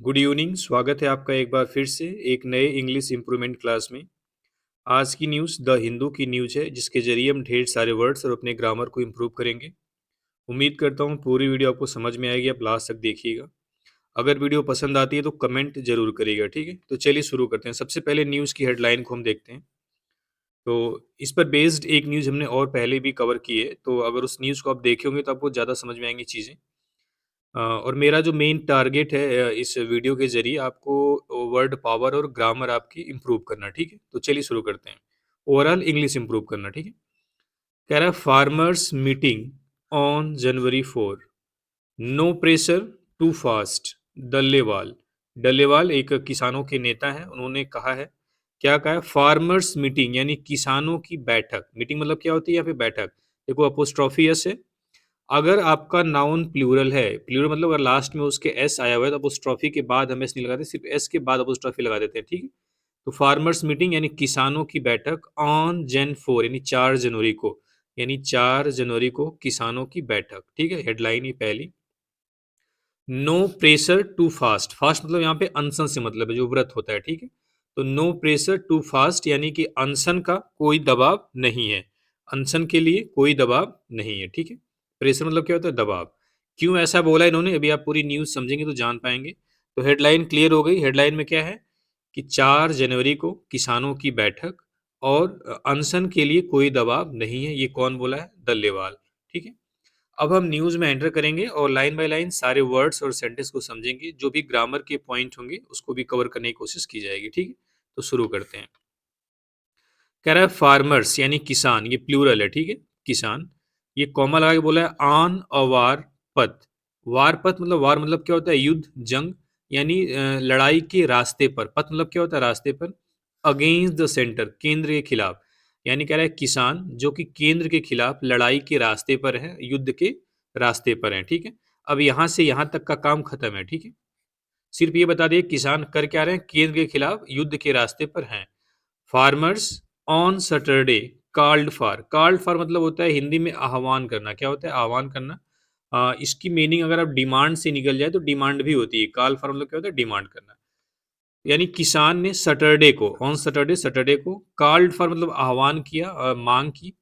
Good evening. स्वागत है आपका एक बार फिर से एक नए इंग्लिश इम्प्रूवमेंट क्लास में। आज की न्यूज़ द हिंदू की न्यूज़ है, जिसके जरिए हम ढेर सारे वर्ड्स और अपने ग्रामर को इम्प्रूव करेंगे। उम्मीद करता हूँ पूरी वीडियो आपको समझ में आएगी, आप लास्ट तक देखिएगा। अगर वीडियो पसंद आती है तो कमेंट जरूर करिएगा, ठीक है। तो चलिए शुरू करते हैं। सबसे पहले न्यूज़ की हेडलाइन को हम देखते हैं। तो इस पर बेस्ड एक न्यूज़ हमने और पहले भी कवर की है, तो अगर उस न्यूज़ को आप देखे होंगे तो आपको ज़्यादा समझ में आएंगी चीज़ें। और मेरा जो मेन टारगेट है इस वीडियो के ज़रिए आपको वर्ड पावर और ग्रामर आपकी इम्प्रूव करना, ठीक है? तो चलिए शुरू करते हैं। ओवरऑल इंग्लिश इम्प्रूव करना, ठीक है? कह रहा है farmers meeting on January 4, no pressure to fast. Dallewal Dallewal एक किसानों के नेता हैं, उन्होंने कहा है, क्या कहा है? फार्मर्स मीटिंग यानी किसानों की बैठक। मीटिंग मतलब क्या होती है यहाँ पे? बैठक। देखो अपोस्ट्रोफी एस है। अगर आपका नाउन प्लूरल है, प्लूरल मतलब अगर लास्ट में उसके एस आया हुआ है तो अपोस्ट्रोफी के बाद हम एस नहीं लगाते, सिर्फ एस के बाद अपोस्ट्रोफी लगा देते हैं, ठीक है। तो फार्मर्स मीटिंग यानी किसानों की बैठक ऑन जन 4 यानी 4 जनवरी को, यानी 4 जनवरी को किसानों की बैठक, ठीक है। हेडलाइन ही पहली। No pressure to fast. Fast मतलब यहाँ पे अनशन से मतलब है, जो व्रत होता है, ठीक है। तो नो प्रेशर टू फास्ट यानी कि अनशन का कोई दबाव नहीं है, अनशन के लिए कोई दबाव नहीं है, ठीक है। प्रेशर मतलब क्या होता है? दबाव। क्यों ऐसा बोला इन्होंने, अभी आप पूरी न्यूज समझेंगे तो जान पाएंगे। तो हेडलाइन क्लियर हो गई। हेडलाइन में क्या है कि 4 जनवरी को किसानों की बैठक और अनशन के लिए कोई दबाव नहीं है। ये कौन बोला है? दल्लेवाल, ठीक है। अब हम न्यूज में एंटर करेंगे और लाइन बाय लाइन सारे वर्ड्स और सेंटेंस को समझेंगे। जो भी ग्रामर के पॉइंट होंगे उसको भी कवर करने की कोशिश की जाएगी, ठीक है। तो शुरू करते हैं। कह रहा है फार्मर्स यानी किसान, ये प्लूरल है, ठीक है। किसान, ये कॉमा लगा के बोला है ऑन अ वार पथ। वार पथ मतलब, वार मतलब क्या होता है? युद्ध, जंग, यानी लड़ाई के रास्ते पर। पथ मतलब क्या होता है? रास्ते पर। अगेंस्ट द सेंटर, केंद्र के खिलाफ। यानी कह रहा है किसान जो कि केंद्र के खिलाफ लड़ाई के रास्ते पर है, युद्ध के रास्ते पर है, ठीक है। अब यहां से यहां तक का काम खत्म है, ठीक है। सिर्फ ये बता दिए किसान कर क्या रहे हैं? केंद्र के खिलाफ युद्ध के रास्ते पर हैं। Farmers on Saturday called for मतलब होता है हिंदी में आह्वान करना। क्या होता है? आह्वान करना। इसकी मीनिंग अगर आप डिमांड से निकल जाए तो डिमांड भी होती है। कॉल फॉर मतलब क्या होता है? डिमांड करना। यानी किसान ने सैटरडे को, ऑन सैटरडे, सैटरडे को कॉल्ड फॉर मतलब आह्वान किया, मांग की।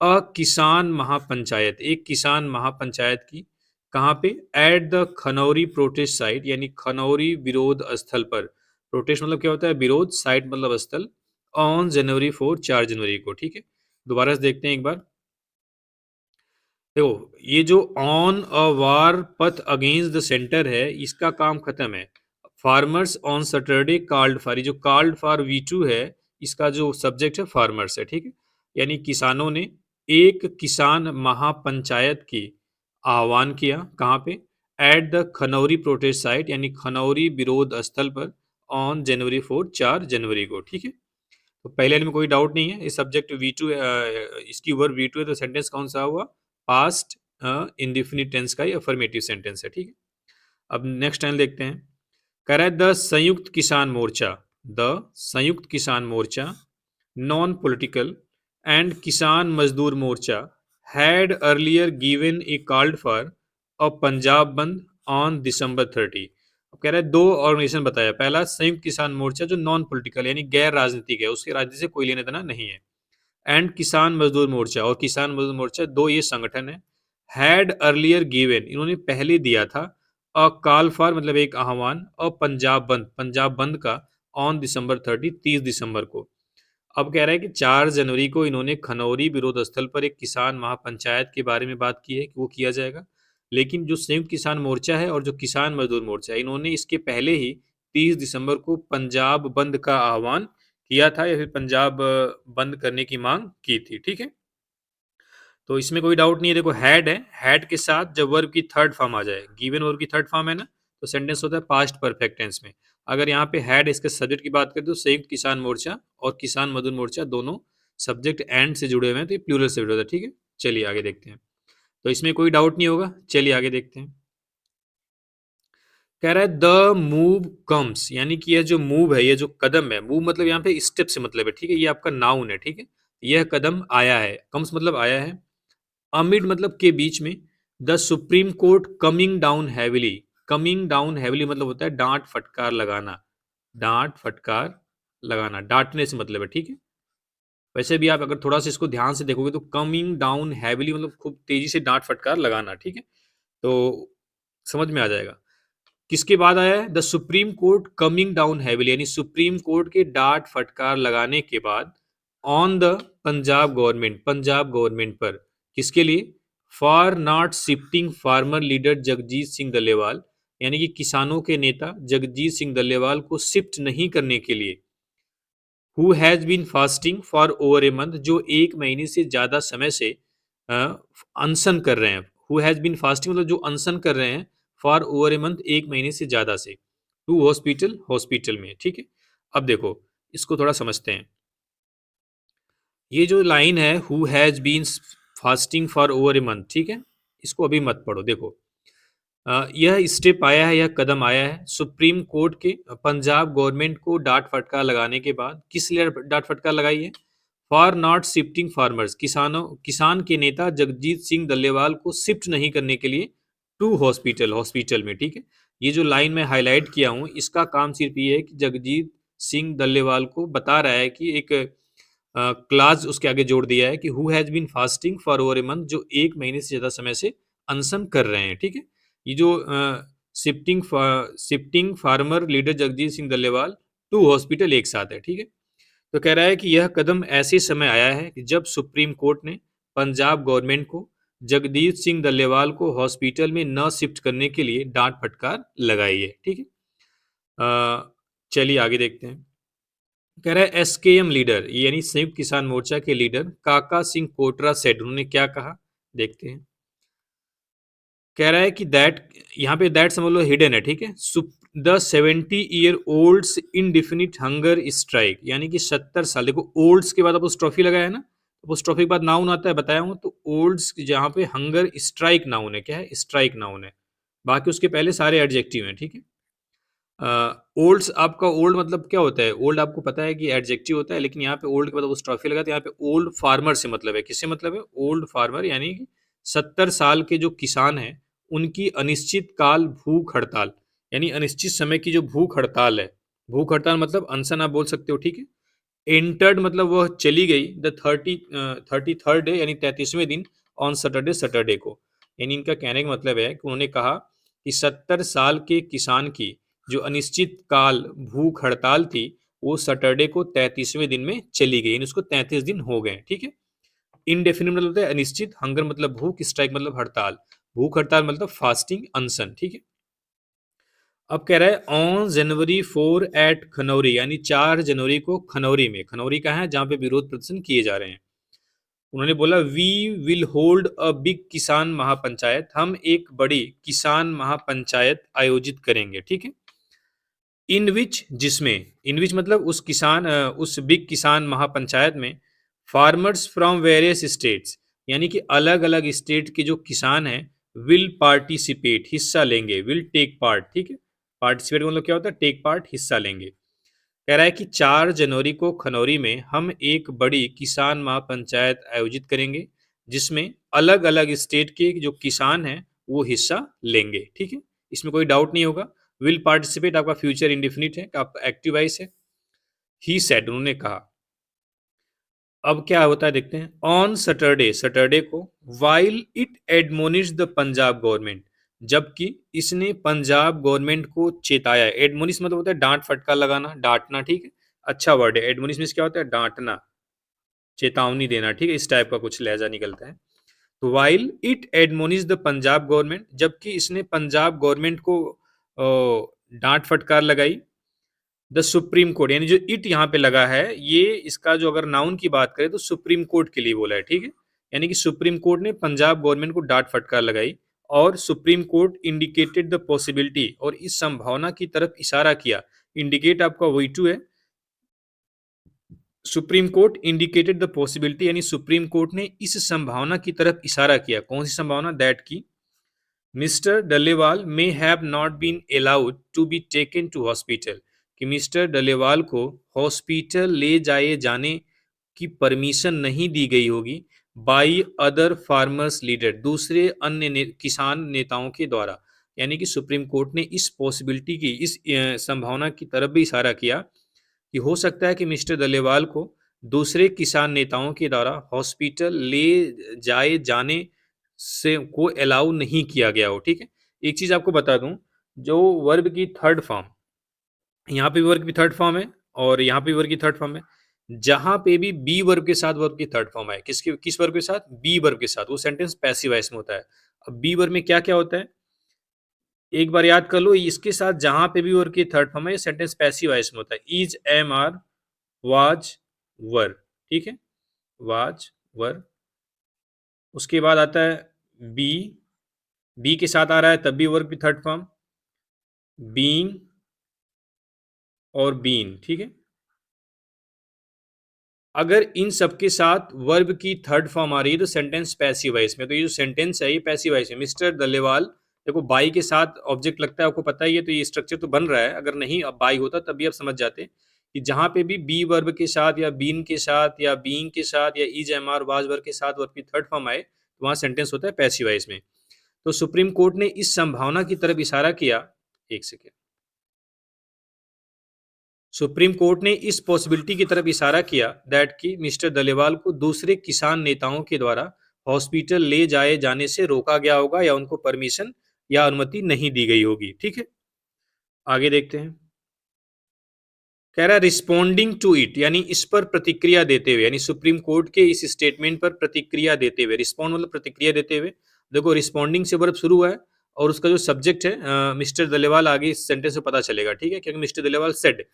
अ किसान महापंचायत, एक किसान महापंचायत की। कहाँ पे? At the Khanauri protest site, यानी खनौरी विरोध स्थल पर। प्रोटेस्ट मतलब क्या होता है? विरोध, साइट मतलब स्थल। ऑन जनवरी 4, 4 जनवरी को, ठीक है। दोबारा से देखते हैं एक बार। देखो ये जो ऑन अ वार पथ अगेंस्ट द सेंटर है, इसका काम खत्म है। Farmers on Saturday called for, जो कॉल्ड फॉर V2 है, इसका जो सब्जेक्ट है फार्मर्स है, ठीक है। यानी किसानों ने एक किसान महापंचायत की आह्वान किया। कहाँ पे? At the Khanauri protest site, यानी खनौरी विरोध स्थल पर। ऑन जनवरी 4, 4 जनवरी को, ठीक है। तो पहले में कोई डाउट नहीं है, ये सब्जेक्ट V2, इसकी वर्ब V2 है, तो सेंटेंस कौन सा हुआ? पास्ट इंडेफिनिट टेंस का ही अफर्मेटिव सेंटेंस है, ठीक है। अब नेक्स्ट टाइम देखते हैं। कह रहा है द संयुक्त किसान मोर्चा, द संयुक्त किसान मोर्चा, non political and Kisan Mazdoor Morcha had earlier given a called for a Punjab bandh on December 30। अब कह रहा है दो ऑर्गेनाइजेशन बताया। पहला संयुक्त किसान मोर्चा जो नॉन पॉलिटिकल यानी गैर राजनीतिक है, उसके राजनीति से कोई लेना देना नहीं है। एंड किसान मजदूर मोर्चा, और किसान मजदूर मोर्चा, दो ये संगठन है। हैड अर्लियर गिवन, इन्होंने पहले दिया था। अ कॉल फॉर मतलब एक आह्वान, अ पंजाब बंद, पंजाब बंद का। ऑन December 30, 30 दिसंबर को। अब कह रहा है कि 4 जनवरी को इन्होंने खनौरी विरोध स्थल पर एक किसान महापंचायत के बारे में बात की है कि वो किया जाएगा। लेकिन जो संयुक्त किसान मोर्चा है और जो किसान मजदूर मोर्चा है, इन्होंने इसके पहले ही 30 दिसंबर को पंजाब बंद का आह्वान किया था, या फिर पंजाब बंद करने की मांग की थी, ठीक है। तो इसमें कोई डाउट नहीं है। देखो हैड है, हैड के साथ जब वर्ब की थर्ड फॉर्म आ जाए, गिवन वर्ब की थर्ड फॉर्म है ना, तो सेंटेंस होता है पास्ट परफेक्ट टेंस में। अगर यहाँ पे हैड इसके सब्जेक्ट की बात करें तो संयुक्त किसान मोर्चा और किसान मजदूर मोर्चा दोनों सब्जेक्ट एंड से जुड़े हुए हैं, तो ये प्लूरल से जुड़े हुए हैं, ठीक है। चलिए आगे देखते हैं। तो इसमें कोई डाउट नहीं होगा। चलिए आगे देखते हैं। कह रहा है द मूव कम्स, यानी कि यह जो मूव है, ये जो कदम है, मूव मतलब यहाँ पे स्टेप से मतलब है, ठीक है। ये आपका नाउन है, ठीक है। यह कदम आया है, कम्स मतलब आया है। अमिड मतलब के बीच में। The Supreme court coming down heavily, coming down heavily मतलब होता है डांट फटकार लगाना, डांट फटकार लगाना, डांटने से मतलब है, ठीक है। वैसे भी आप अगर थोड़ा सा इसको ध्यान से देखोगे तो कमिंग डाउन हैविली मतलब खूब तेजी से डांट फटकार लगाना, ठीक है। तो समझ में आ जाएगा। किसके बाद आया है? The Supreme court coming down heavily, यानी सुप्रीम कोर्ट के डांट फटकार लगाने के बाद on the Punjab government, Punjab government पर, किसके लिए? For not shifting farmer leader Jagjit Singh Dallewal, यानी कि किसानों के नेता जगजीत सिंह डल्लेवाल को शिफ्ट नहीं करने के लिए। Who has been fasting for over a month, जो एक महीने से ज्यादा समय से अनशन कर रहे हैं। हु हैज बीन फास्टिंग मतलब जो अनशन कर रहे हैं फॉर ओवर ए मंथ, एक महीने से ज्यादा से, टू हॉस्पिटल, हॉस्पिटल में, ठीक है। अब देखो इसको थोड़ा समझते हैं। ये जो लाइन है who has been fasting for over a month, ठीक है, इसको अभी मत पढ़ो। देखो यह स्टेप आया है, यह कदम आया है सुप्रीम कोर्ट के पंजाब गवर्नमेंट को डांट फटकार लगाने के बाद। किस लिए डांट फटकार लगाई है? फॉर नॉट शिफ्टिंग फार्मर्स, किसान के नेता जगजीत सिंह डल्लेवाल को शिफ्ट नहीं करने के लिए टू हॉस्पिटल, हॉस्पिटल में, ठीक है। ये जो लाइन में हाईलाइट किया हूं इसका काम सिर्फ ये है कि जगजीत सिंह डल्लेवाल को बता रहा है कि एक क्लास उसके आगे जोड़ दिया है कि who has been fasting for over a month, जो एक महीने से ज्यादा समय से अनशन कर रहे हैं, ठीक है। ये जो shifting farmer leader Jagjit Singh Dallewal to hospital एक साथ है, ठीक है। तो कह रहा है कि यह कदम ऐसे समय आया है कि जब सुप्रीम कोर्ट ने पंजाब गवर्नमेंट को जगदीश सिंह डल्लेवाल को हॉस्पिटल में न शिफ्ट करने के लिए डांट फटकार लगाई है, ठीक है। चलिए आगे देखते हैं। कह रहा है एसकेएम लीडर, यानी संयुक्त किसान मोर्चा के लीडर काका सिंह कोटरा सेड, उन्होंने क्या कहा, देखते हैं। कह रहा है कि दैट, यहाँ पे दैट समझ लो हिडन है, ठीक है। The 70 year olds indefinite hunger strike, यानी कि 70 साल, देखो ओल्ड्स के बाद अपोस्ट्रोफी लगाया है ना, अपोस्ट्रोफी के बाद नाउन आता है, बताया हूँ। तो ओल्ड्स जहाँ पे हंगर स्ट्राइक नाउन है, क्या है? स्ट्राइक नाउन है। बाकी उसके पहले सारे एडजेक्टिव हैं, ठीक है। ओल्ड्स, आपका ओल्ड मतलब क्या होता है? ओल्ड आपको पता है कि एडजेक्टिव होता है, लेकिन यहाँ पे ओल्ड के बाद अपोस्ट्रोफी लगा तो यहाँ पे ओल्ड फार्मर से मतलब है। किससे मतलब है? ओल्ड फार्मर, यानी कि 70 साल के जो किसान हैं उनकी अनिश्चित काल भूख हड़ताल, यानी अनिश्चित समय की जो भूख हड़ताल है, भूख हड़ताल मतलब अनशन आप बोल सकते हो, ठीक है। एंटर्ड मतलब वह चली गई, द 33rd डे, यानी 33वें दिन, ऑन सैटरडे, सैटरडे को। यानी इनका कहने का मतलब है कि उन्होंने कहा कि 70 साल के किसान की जो अनिश्चित काल भूख हड़ताल थी वो सैटरडे को 33वें दिन में चली गई, यानी उसको 33 दिन हो गए, ठीक है। इनडेफिनिट मतलब होता है अनिश्चित, हंगर मतलब भूख, स्ट्राइक मतलब हड़ताल, भूख हड़ताल मतलब फास्टिंग, अनशन, ठीक है। अब कह रहा है ऑन जनवरी 4 एट खनौरी, यानी 4 जनवरी को खनौरी में, खनौरी कहाँ है? जहां पे विरोध प्रदर्शन किए जा रहे हैं। उन्होंने बोला we will hold a big kisan mahapanchayat, हम एक बड़ी किसान महापंचायत आयोजित करेंगे, ठीक है। इन विच, जिसमें, इन विच मतलब उस बिग किसान महापंचायत में फार्मर्स फ्रॉम वेरियस स्टेट्स, यानी कि अलग अलग स्टेट के जो किसान हैं विल पार्टिसिपेट, हिस्सा लेंगे, विल टेक पार्ट, ठीक है। पार्टिसिपेट मतलब क्या होता है? टेक पार्ट, हिस्सा लेंगे। कह रहा है कि 4 जनवरी को खनौरी में हम एक बड़ी किसान महापंचायत आयोजित करेंगे जिसमें अलग अलग स्टेट के जो किसान हैं वो हिस्सा लेंगे, ठीक है। इसमें कोई डाउट नहीं होगा। विल पार्टिसिपेट आपका फ्यूचर इंडेफिनिट है, आपका एक्टिव वॉइस है। ही सेड, उन्होंने कहा। अब क्या होता है देखते हैं। ऑन सैटरडे, सैटरडे को, while it admonish the Punjab government, जबकि इसने पंजाब गवर्नमेंट को चेताया। एडमोनिश मतलब होता है डांट फटकार लगाना, डांटना, ठीक है। अच्छा वर्ड है। एडमोनिश में क्या होता है? डांटना, चेतावनी देना, ठीक है। इस टाइप का कुछ लहजा निकलता है। तो while it admonish the Punjab government, जबकि इसने पंजाब गवर्नमेंट को डांट फटकार लगाई। द सुप्रीम कोर्ट, यानी जो इट यहाँ पे लगा है ये इसका जो अगर नाउन की बात करें तो सुप्रीम कोर्ट के लिए बोला है, ठीक है। यानी कि सुप्रीम कोर्ट ने पंजाब गवर्नमेंट को डांट फटकार लगाई और supreme court indicated the possibility, और इस संभावना की तरफ इशारा किया। इंडिकेट आपका वही टू है। Supreme court indicated the possibility, यानी सुप्रीम कोर्ट ने इस संभावना की तरफ इशारा किया। कौन सी संभावना? दैट की Mister Dallewal may have not been allowed to be taken to hospital, कि मिस्टर डल्लेवाल को हॉस्पिटल ले जाए जाने की परमिशन नहीं दी गई होगी बाई अदर फार्मर्स लीडर, दूसरे अन्य किसान नेताओं के द्वारा। यानी कि सुप्रीम कोर्ट ने इस पॉसिबिलिटी की, इस संभावना की तरफ भी इशारा किया कि हो सकता है कि मिस्टर दलेवाल को दूसरे किसान नेताओं के द्वारा हॉस्पिटल ले जाए जाने से को अलाउ नहीं किया गया हो। ठीक है, एक चीज आपको बता दूं, जो वर्ब की थर्ड फॉर्म, यहाँ पे भी वर्ग की थर्ड फॉर्म है और यहाँ पे वर्ग की थर्ड फॉर्म है, जहां पे भी बी वर्ब के साथ वर्ब की थर्ड फॉर्म है, किस वर्ब के साथ? बी वर्ब के साथ, वो सेंटेंस पैसिव वॉइस में होता है। अब बी वर्ब में क्या क्या होता है, एक बार याद कर लो, इसके साथ जहां पे भी वर्ब की थर्ड फॉर्म है, ये सेंटेंस पैसिव वॉइस में होता है। इज, एम, आर, वाज, वर। ठीक है, वाज, वर। उसके बाद आता है बी, बी के साथ आ रहा है तब भी वर्ब की थर्ड फॉर्म, बीइंग और बीन। ठीक है, अगर इन सबके साथ वर्ब की थर्ड फॉर्म आ रही है तो सेंटेंस पैसिव वॉइस में। तो ये जो सेंटेंस है ये पैसिव वॉइस में। मिस्टर दलेवाल, देखो बाई के साथ ऑब्जेक्ट लगता है, आपको पता ही है, तो ये स्ट्रक्चर तो बन रहा है। अगर नहीं अब बाई होता तब भी आप समझ जाते कि जहां पे भी बी वर्ब के साथ या बीन के साथ या बीइंग के साथ या is, am, are, was verb के साथ वर्ब की थर्ड फॉर्म आए तो वहां सेंटेंस होता है पैसिव वॉइस में। तो सुप्रीम कोर्ट ने इस संभावना की तरफ इशारा किया, एक सेकेंड, सुप्रीम कोर्ट ने इस पॉसिबिलिटी की तरफ इशारा किया दैट कि मिस्टर दलेवाल को दूसरे किसान नेताओं के द्वारा हॉस्पिटल ले जाए जाने से रोका गया होगा या उनको परमिशन या अनुमति नहीं दी गई होगी। ठीक है, आगे देखते हैं। कह रहा है रिस्पॉन्डिंग टू इट, यानी इस पर प्रतिक्रिया देते हुए, यानी सुप्रीम कोर्ट के इस स्टेटमेंट पर प्रतिक्रिया देते हुए, रिस्पॉन्ड मतलब प्रतिक्रिया देते हुए। देखो रिस्पॉन्डिंग से वर्ब शुरू हुआ है और उसका जो सब्जेक्ट है मिस्टर दलेवाल, आगे इस सेंटेंस से पता चलेगा। ठीक है, क्योंकि मिस्टर दलेवाल सेड,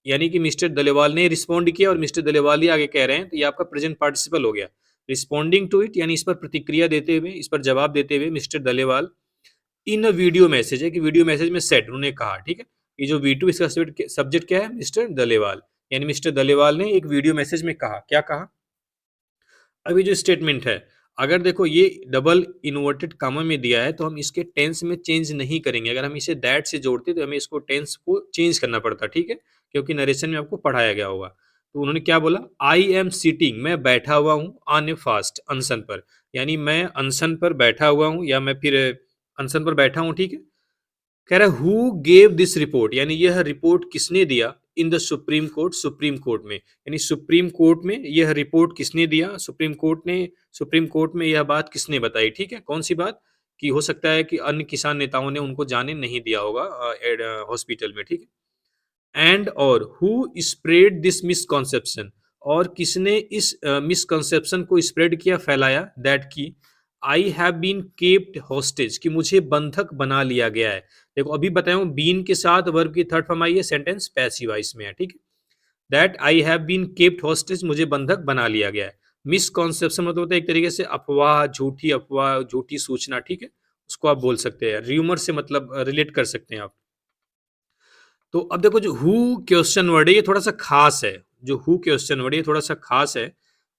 यानी कि मिस्टर दलेवाल ने रिस्पॉन्ड किया और मिस्टर दलेवाल ही आगे कह रहे हैं, तो ये आपका प्रेजेंट पार्टिसिपल हो गया। रिस्पॉन्डिंग टू इट यानी इस पर प्रतिक्रिया देते हुए, इस पर जवाब देते हुए mister Dallewal in a video message है कि वीडियो मैसेज में सेट उन्होंने कहा। ठीक है, ये जो वीडियो, इसका सब्जेक्ट क्या है? मिस्टर दलेवाल, यानी मिस्टर दलेवाल ने एक वीडियो मैसेज में कहा, क्या कहा? अभी जो स्टेटमेंट है, अगर देखो ये डबल इन्वर्टेड कामा में दिया है तो हम इसके टेंस में चेंज नहीं करेंगे। अगर हम इसे दैट से जोड़ते तो हमें इसको टेंस को चेंज करना पड़ता। ठीक है, क्योंकि नरेशन में आपको पढ़ाया गया होगा। तो उन्होंने क्या बोला? आई एम सीटिंग, मैं बैठा हुआ हूँ, ऑन ए फास्ट, अनशन पर, यानी मैं अनशन पर बैठा हुआ हूँ या मैं फिर अनशन पर बैठा हूँ। ठीक है, कह रहा है हु गेव दिस रिपोर्ट, यानी यह रिपोर्ट किसने दिया? In the Supreme Court, Supreme court में, यानी सुप्रीम कोर्ट में यह रिपोर्ट किसने दिया? सुप्रीम कोर्ट ने, सुप्रीम कोर्ट में यह बात किसने बताई? ठीक है, कौन सी बात? कि हो सकता है कि अन्य किसान नेताओं ने उनको जाने नहीं दिया होगा हॉस्पिटल में। ठीक है, एंड और हु स्प्रेड दिस मिसकॉन्सेप्शन, और किसने इस मिसकॉन्सेप्शन को स्प्रेड किया, फैलाया, दैट की I have been kept hostage, कि मुझे बंधक बना लिया गया है। देखो अभी बताया हूं, बीन के साथ वर्ब की थर्ड फॉर्म आई है, सेंटेंस पैसिव वॉइस में है। ठीक है, that I have been kept hostage, मुझे बंधक बना लिया गया है। मिसकॉन्सेप्शन मतलब होता है एक तरीके से अफवाह, झूठी अफवाह, झूठी सूचना। ठीक है, उसको आप बोल सकते हैं, र्यूमर से मतलब रिलेट कर सकते हैं आप। तो अब देखो जो हु क्वेश्चन वर्ड है ये थोड़ा सा खास है। जो हु क्वेश्चन वर्ड है ये थोड़ा सा खास है।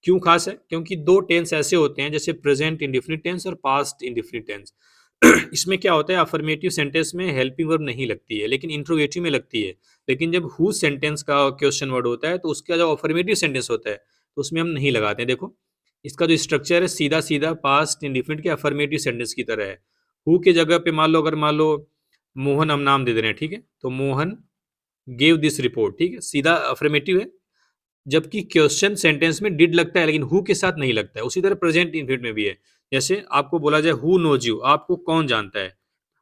क्यों खास है? क्योंकि दो टेंस ऐसे होते हैं जैसे प्रेजेंट इंडेफिनिट टेंस और पास्ट इंडेफिनिट टेंस। इसमें क्या होता है, अफर्मेटिव सेंटेंस में हेल्पिंग वर्ब नहीं लगती है लेकिन इंट्रोगेटिव में लगती है। लेकिन जब हु सेंटेंस का क्वेश्चन वर्ड होता है तो उसका जो अफर्मेटिव सेंटेंस होता है तो उसमें हम नहीं लगाते हैं। देखो इसका जो स्ट्रक्चर है सीधा सीधा पास्ट इंडेफिनिट के अफर्मेटिव सेंटेंस की तरह है। हु के जगह पे मान लो, अगर मान लो मोहन हम नाम दे दे रहे हैं, ठीक है, तो मोहन गेव दिस रिपोर्ट, ठीक है, सीधा अफर्मेटिव है। जबकि क्वेश्चन सेंटेंस में डिड लगता है लेकिन हु के साथ नहीं लगता है। उसी तरह प्रेजेंट इंडेफिनिट में भी है। जैसे आपको बोला जाए हु नोज यू, आपको कौन जानता है?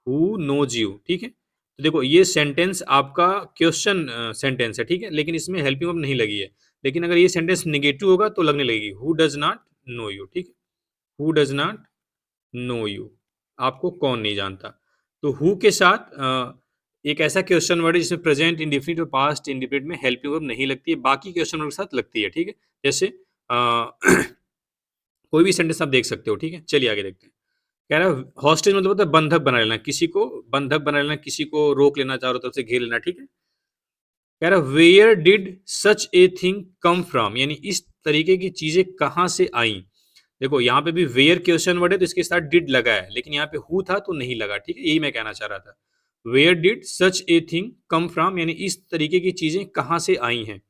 Who knows you. ठीक है, तो देखो ये सेंटेंस आपका क्वेश्चन सेंटेंस है, ठीक है, लेकिन इसमें हेल्पिंग वर्ब नहीं लगी है। लेकिन अगर ये सेंटेंस नेगेटिव होगा तो लगने लगेगी, who does not know you. ठीक है, who does not know you, आपको कौन नहीं जानता। तो हु के साथ एक ऐसा क्वेश्चन वर्ड है जिसमें प्रेजेंट इंडेफिनिट और पास्ट इंडेफिनिट में हेल्पिंग वर्ब नहीं लगती है, बाकी क्वेश्चन वर्ड के साथ लगती है। ठीक है, जैसे कोई भी सेंटेंस आप देख सकते हो। ठीक है, चलिए आगे देखते हैं। कह रहा है हॉस्टेज मतलब होता है बंधक बना लेना, किसी को बंधक बना लेना, किसी को रोक लेना, चारों तरफ से घेर लेना। ठीक है, कह रहा है where did such a thing come from, यानी इस तरीके की चीजें कहां से आई। देखो यहाँ पे भी वेयर क्वेश्चन वर्ड है तो इसके साथ डिड लगा है, लेकिन यहाँ पे हु था तो नहीं लगा। ठीक है, यही मैं कहना चाह रहा था। Where did such a thing come from, यानी इस तरीके की चीजें कहां से आई हैं।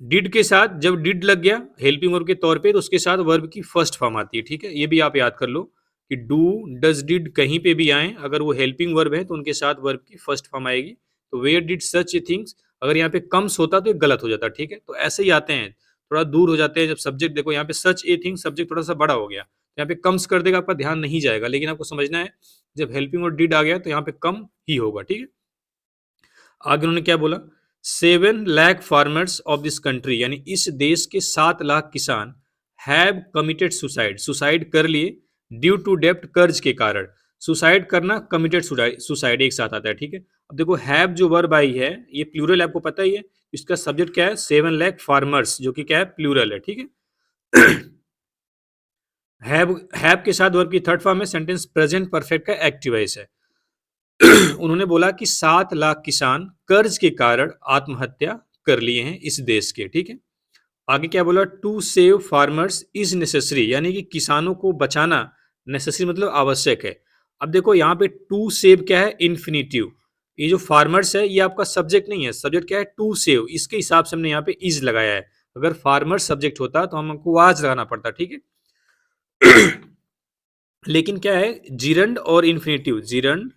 डिड के साथ जब डिड लग गया हेल्पिंग वर्ब के तौर पे तो उसके साथ वर्ब की फर्स्ट फॉर्म आती है। ठीक है, ये भी आप याद कर लो कि डू, डज, डिड कहीं पे भी आए, अगर वो हेल्पिंग वर्ब है तो उनके साथ वर्ब की फर्स्ट फॉर्म आएगी। तो where did such a things, अगर यहाँ पे कम्स होता तो ये गलत हो जाता, ठीक है। तो ऐसे ही आते हैं, थोड़ा दूर हो जाते हैं जब सब्जेक्ट, देखो यहाँ पे सच ए थिंग सब्जेक्ट थोड़ा सा बड़ा हो गया, यहाँ पे कम्स कर देगा, आपका ध्यान नहीं जाएगा, लेकिन आपको समझना है जब हेल्पिंग और डिड आ गया तो यहाँ पे कम ही होगा, ठीक है। आगे उन्होंने क्या बोला, 7 lakh farmers of this country, यानी इस देश के 7 लाख किसान हैव कमिटेड सुसाइड, सुसाइड कर लिए, ड्यू टू डेप्ट, कर्ज के कारण। सुसाइड करना, कमिटेड सुसाइड एक साथ आता है, ठीक है। अब देखो हैव जो वर्ब आई है ये प्लूरल, आपको पता ही है, इसका सब्जेक्ट क्या है, 7 लाख फार्मर्स, जो कि क्या है, प्लूरल है, ठीक है। हैव के साथ वर्ब की थर्ड फॉर्म है, सेंटेंस प्रेजेंट परफेक्ट का एक्टिव वॉइस है। उन्होंने बोला कि 7 लाख किसान कर्ज के कारण आत्महत्या कर लिए हैं इस देश के, ठीक है। आगे क्या बोला, to save farmers is necessary, यानी कि किसानों को बचाना नेसेसरी मतलब आवश्यक है। अब देखो यहाँ पे टू सेव क्या है, इन्फिनिटिव, ये जो फार्मर्स है ये आपका सब्जेक्ट नहीं है, सब्जेक्ट क्या है, टू सेव, इसके हिसाब से हमने यहाँ पे इज लगाया है। अगर फार्मर सब्जेक्ट होता तो हमको आज लगाना पड़ता, ठीक है। लेकिन क्या है, जिरंड और इन्फिनिटिव, जिरंड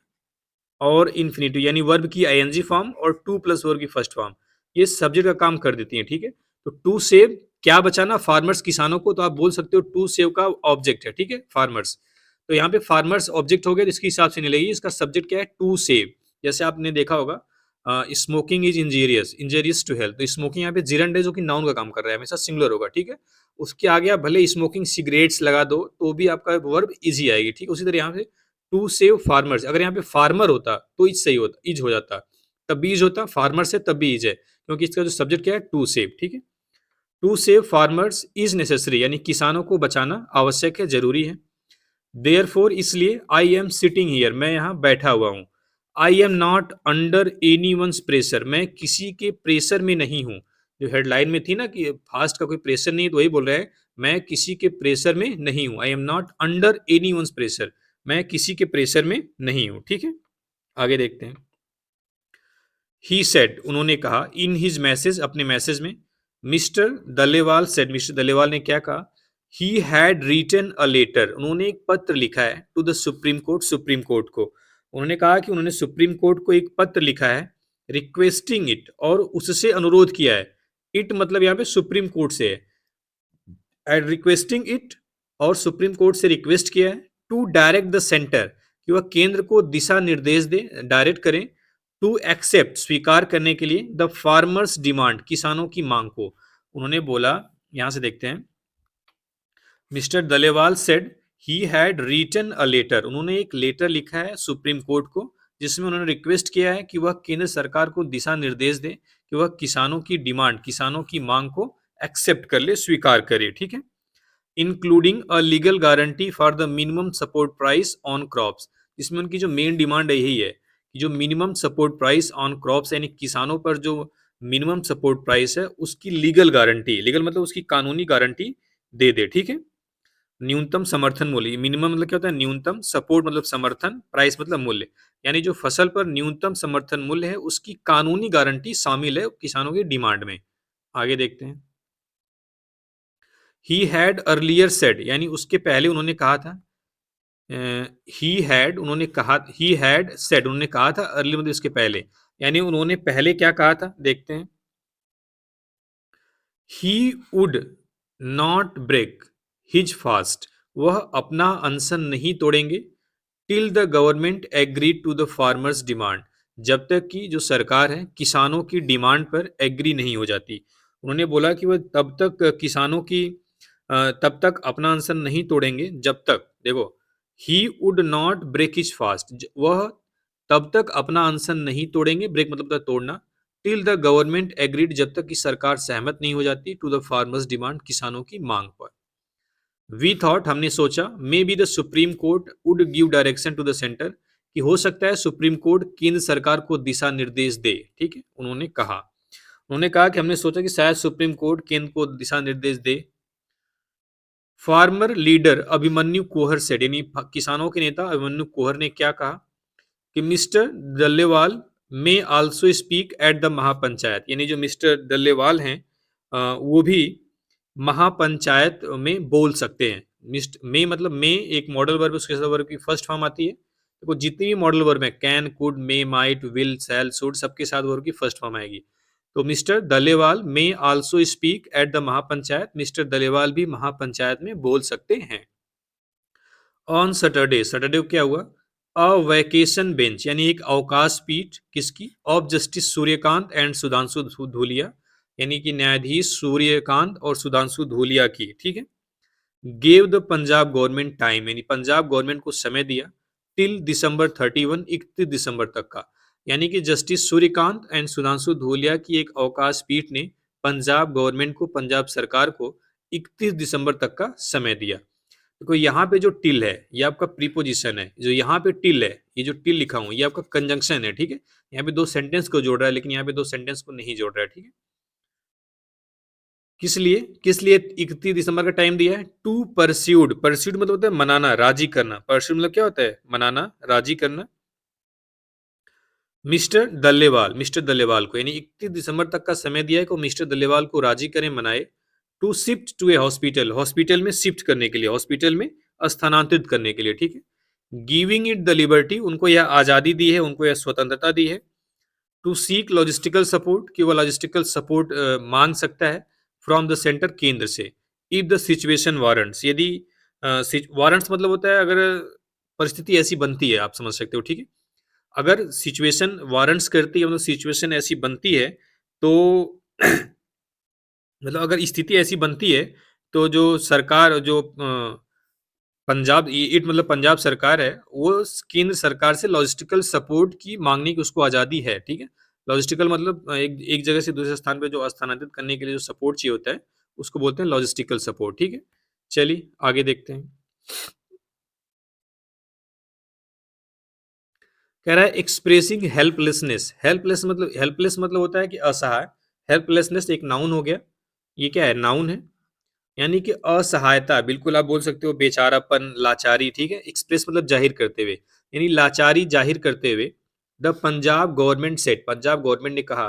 और इन्फिनिटिव यानी वर्ब की आईएनजी फॉर्म और टू प्लस वर्ब की फर्स्ट फॉर्म, ये सब्जेक्ट का काम कर देती है, ठीक है। तो टू सेव क्या बचाना, फार्मर्स किसानों को, तो आप बोल सकते हो टू सेव का ऑब्जेक्ट है, ठीक है, फार्मर्स। तो यहाँ पे फार्मर्स ऑब्जेक्ट हो गया, इसके हिसाब से नहीं लगेगी, इसका सब्जेक्ट क्या है, टू सेव। जैसे आपने देखा होगा smoking is injurious, injurious to health, तो स्मोकिंग यहाँ पे जिरंड है जो कि नाउन का काम कर रहा है, हमेशा सिंगुलर होगा, ठीक है। उसके आगे आप भले स्मोकिंग सिगरेट्स लगा दो तो भी आपका वर्ब इजी आएगी, ठीक। उसी तरह यहाँ पे टू सेव फार्मर्स, अगर यहाँ पे फार्मर होता तो इज सही होता, इज हो जाता, तब भी इज होता, फार्मर से तब भी इज है, क्योंकि इसका जो सब्जेक्ट क्या है, टू सेव, ठीक है। To save farmers is necessary, यानी किसानों को बचाना आवश्यक है, जरूरी है। देयरफॉर, इसलिए, आई एम सिटिंग हियर, मैं यहाँ बैठा हुआ हूँ। I am not under any one's pressure, मैं किसी के प्रेशर में नहीं हूँ। जो हेडलाइन में थी ना कि फास्ट का कोई प्रेशर नहीं है, तो वही बोल रहे हैं, मैं किसी के प्रेशर में नहीं हूँ। I am not under any one's pressure, मैं किसी के प्रेशर में नहीं हूँ, ठीक है। आगे देखते हैं। ही सेड, उन्होंने कहा, इन हिज मैसेज, अपने मैसेज में, mister Dallewal said, mister Dallewal ने क्या कहा, he had written a letter, उन्होंने एक पत्र लिखा है, to the Supreme Court, Supreme Court को। उन्होंने कहा कि उन्होंने सुप्रीम कोर्ट को एक पत्र लिखा है, रिक्वेस्टिंग इट, और उससे अनुरोध किया है। इट मतलब यहाँ पे सुप्रीम कोर्ट से है, एंड रिक्वेस्टिंग इट, और सुप्रीम कोर्ट से रिक्वेस्ट किया है, टू डायरेक्ट द सेंटर, कि वह केंद्र को दिशा निर्देश दे, डायरेक्ट करें, टू एक्सेप्ट, स्वीकार करने के लिए, द फार्मर्स डिमांड, किसानों की मांग को। उन्होंने बोला, यहां से देखते हैं, mister Dallewal said he had written a letter, उन्होंने एक लेटर लिखा है सुप्रीम कोर्ट को, जिसमें उन्होंने रिक्वेस्ट किया है कि वह केंद्र सरकार को दिशा निर्देश दे कि वह किसानों की डिमांड, किसानों की मांग को एक्सेप्ट कर ले, स्वीकार करे, ठीक है। Including a legal guarantee for the minimum support price on crops, जिसमें उनकी जो मेन डिमांड है यही है कि जो minimum support price on crops, यानी किसानों पर जो मिनिमम सपोर्ट प्राइस है उसकी लीगल गारंटी, लीगल मतलब उसकी कानूनी गारंटी दे दे, ठीक है। न्यूनतम समर्थन मूल्य, मिनिमम मतलब क्या होता है, न्यूनतम, सपोर्ट मतलब समर्थन, प्राइस मतलब मूल्य, यानी जो फसल पर न्यूनतम समर्थन मूल्य है उसकी कानूनी गारंटी शामिल है किसानों की डिमांड में। आगे देखते हैं। ही हैड अर्लियर सेड, यानी उसके पहले उन्होंने कहा था, ही हैड, उन्होंने कहा, ही हैड सेड, उन्होंने कहा था, अर्ली मतलब इसके पहले, यानी उन्होंने पहले क्या कहा था, देखते हैं। He would not break his fast, वह अपना अनशन नहीं तोड़ेंगे, till the government agree to the farmers demand, जब तक कि जो सरकार है किसानों की डिमांड पर एग्री नहीं हो जाती। उन्होंने बोला कि वह तब तक किसानों की तब तक अपना अनशन नहीं तोड़ेंगे जब तक, देखो, he would not break his fast, वह तब तक अपना अनशन नहीं तोड़ेंगे, ब्रेक मतलब तोड़ना, टिल द गवर्नमेंट एग्रीड, जब तक कि सरकार सहमत नहीं हो जाती, टू द फार्मर्स डिमांड, किसानों की मांग पर। वी थॉट, हमने सोचा, maybe the Supreme Court would give direction to the centre, कि हो सकता है सुप्रीम कोर्ट केंद्र सरकार को दिशा निर्देश दे, ठीक है, उन्होंने कहा कि हमने सोचा कि शायद सुप्रीम कोर्ट केंद्र को दिशा निर्देश दे। फार्मर लीडर अभिमन्यु कोहर सेड, यानी किसानों के नेता अभिमन्यु कोहर ने क्या कहा कि मिस्टर डल्लेवाल में आल्सो स्पीक एट द महापंचायत, यानी जो मिस्टर डल्लेवाल हैं वो भी महापंचायत में बोल सकते हैं, मे मतलब मे एक मॉडल वर्ब, उसके साथ वर्ब की फर्स्ट फॉर्म आती है। देखो जितनी भी मॉडल वर्ब है, can, could, may, might, will, shall, should, सबके साथ वर्ब की फर्स्ट फॉर्म आएगी। तो mister Dallewal may also speak at the mahapanchayat, mister Dallewal भी महापंचायत में बोल सकते हैं। ऑन सैटरडे, सैटरडे को क्या हुआ, अ वैकेशन बेंच यानी एक अवकाश पीठ किसकी, of Justice Surya Kant and Sudhanshu Dhulia, यानी कि न्यायाधीश सूर्यकांत और सुधांशु धूलिया की, ठीक है, gave the Punjab government time, यानी पंजाब गवर्नमेंट को समय दिया टिल दिसंबर 31, 31 दिसंबर तक का, यानी कि जस्टिस सूर्यकांत एंड सुधांशु धूलिया की एक अवकाश पीठ ने पंजाब गवर्नमेंट को, पंजाब सरकार को 31 दिसंबर तक का समय दिया। देखो यहाँ पे जो टिल है ये आपका प्रीपोजिशन है, जो यहाँ पे टिल है, ये जो टिल लिखा हूं ये आपका कंजंक्शन है, ठीक है, यहाँ पे दो सेंटेंस को जोड़ रहा है, लेकिन यहाँ पे दो सेंटेंस को नहीं जोड़ रहा है, ठीक है। किस लिए 31 दिसंबर का टाइम दिया है, टू परस्यूड, परस्यूड मतलब होता है मनाना, राजी करना, परस्यूड मतलब क्या होता है, मनाना, राजी करना, मिस्टर दल्लेवाल को, यानी 31 दिसंबर तक का समय दिया है को मिस्टर दल्लेवाल को राजी करें, मनाए, to shift to a hospital, hospital में शिफ्ट करने के लिए, हॉस्पिटल में स्थानांतरित करने के लिए, ठीक है, गिविंग इट द लिबर्टी, उनको यह आजादी दी है, उनको यह स्वतंत्रता दी है, टू सीक लॉजिस्टिकल सपोर्ट, कि वह लॉजिस्टिकल सपोर्ट मांग सकता है फ्रॉम द सेंटर, केंद्र से, इफ द सिचुएशन वारंट्स, यदि वारंट्स मतलब होता है अगर परिस्थिति ऐसी बनती है, आप समझ सकते हो, ठीक है, अगर सिचुएशन वारंट्स करती है, मतलब सिचुएशन ऐसी बनती है, तो मतलब अगर स्थिति ऐसी बनती है, तो जो सरकार, जो पंजाब, इट मतलब पंजाब सरकार है, वो केंद्र सरकार से लॉजिस्टिकल सपोर्ट की मांगने की उसको आज़ादी है, ठीक है। लॉजिस्टिकल मतलब एक एक जगह से दूसरे स्थान पे जो स्थानांतरित करने के लिए जो सपोर्ट चाहिए होता है, उसको बोलते हैं लॉजिस्टिकल सपोर्ट, ठीक है। चलिए आगे देखते हैं। कह रहा है एक्सप्रेसिंग हेल्पलेसनेस, हेल्पलेस मतलब होता है कि असहाय, हेल्पलेसनेस एक नाउन हो गया, ये क्या है, नाउन है, यानी कि असहायता, बिल्कुल आप बोल सकते हो बेचारापन, लाचारी, ठीक है, एक्सप्रेस मतलब जाहिर करते हुए, यानी लाचारी जाहिर करते हुए, the Punjab government set, Punjab government ने कहा,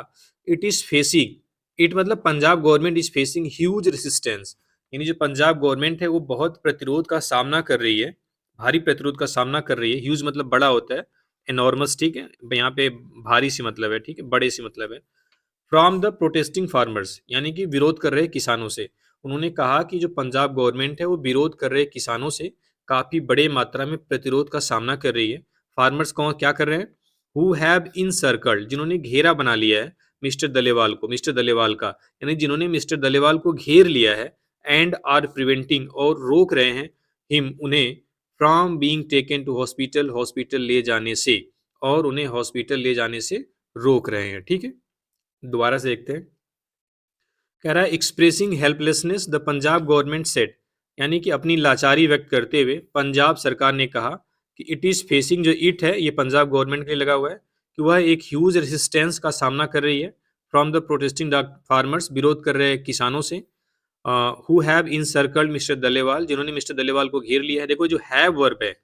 इट इज फेसिंग, इट मतलब Punjab government is facing huge resistance, यानी जो पंजाब गवर्नमेंट है वो बहुत प्रतिरोध का सामना कर रही है, भारी प्रतिरोध का सामना कर रही है, ह्यूज मतलब बड़ा होता है, एनॉर्मस, ठीक है, यहाँ पे भारी सी मतलब है, ठीक है, बड़े सी मतलब है, फ्रॉम द प्रोटेस्टिंग फार्मर्स, यानी कि विरोध कर रहे किसानों से, उन्होंने कहा कि जो पंजाब गवर्नमेंट है वो विरोध कर रहे किसानों से काफी बड़े मात्रा में प्रतिरोध का सामना कर रही है। फार्मर्स कौन क्या कर रहे हैं, हु हैव इनसर्कल्ड, जिन्होंने घेरा बना लिया है मिस्टर दलेवाल को, मिस्टर दलेवाल का, यानी जिन्होंने मिस्टर दलेवाल को घेर लिया है, एंड आर प्रिवेंटिंग और रोक रहे हैं, हिम उन्हें, from being taken to hospital, hospital ले जाने से, और उन्हें हॉस्पिटल ले जाने से रोक रहे हैं, ठीक है। दोबारा से देखते हैं। कह रहा है expressing helplessness the Punjab government set, यानी कि अपनी लाचारी व्यक्त करते हुए पंजाब सरकार ने कहा कि इट इज फेसिंग, जो इट है ये पंजाब गवर्नमेंट के लिए लगा हुआ है, कि वह एक ह्यूज रेसिस्टेंस का सामना कर रही है, फ्रॉम द प्रोटेस्टिंग फार्मर्स, विरोध कर रहे किसानों से, who have encircled mister Dallewal, जिन्होंने मिस्टर दलेवाल को घेर लिया है। देखो जो हैव वर्ब है,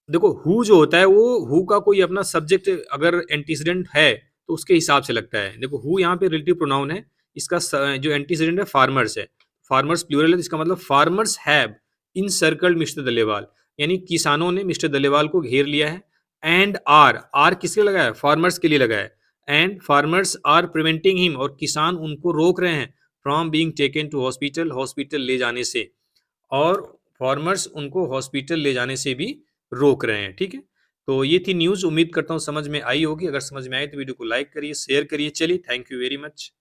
देखो हु जो होता है वो हु का कोई अपना सब्जेक्ट अगर एंटीसीडेंट है तो उसके हिसाब से लगता है। देखो हु यहाँ पे रिलेटिव प्रोनाउन है, इसका जो एंटीसीडेंट है फार्मर्स है, फार्मर्स प्लूरल है, इसका मतलब farmers have encircled mister Dallewal, यानी किसानों ने मिस्टर दलेवाल को घेर लिया है, एंड आर, आर किसके लगा है, फार्मर्स के लिए लगा है, and farmers are preventing him, और किसान उनको रोक रहे हैं, from being taken to hospital, hospital ले जाने से, और फार्मर्स उनको हॉस्पिटल ले जाने से भी रोक रहे हैं, ठीक है। तो ये थी न्यूज़, उम्मीद करता हूँ समझ में आई होगी, अगर समझ में आई तो वीडियो को लाइक करिए, शेयर करिए। चलिए थैंक यू वेरी मच।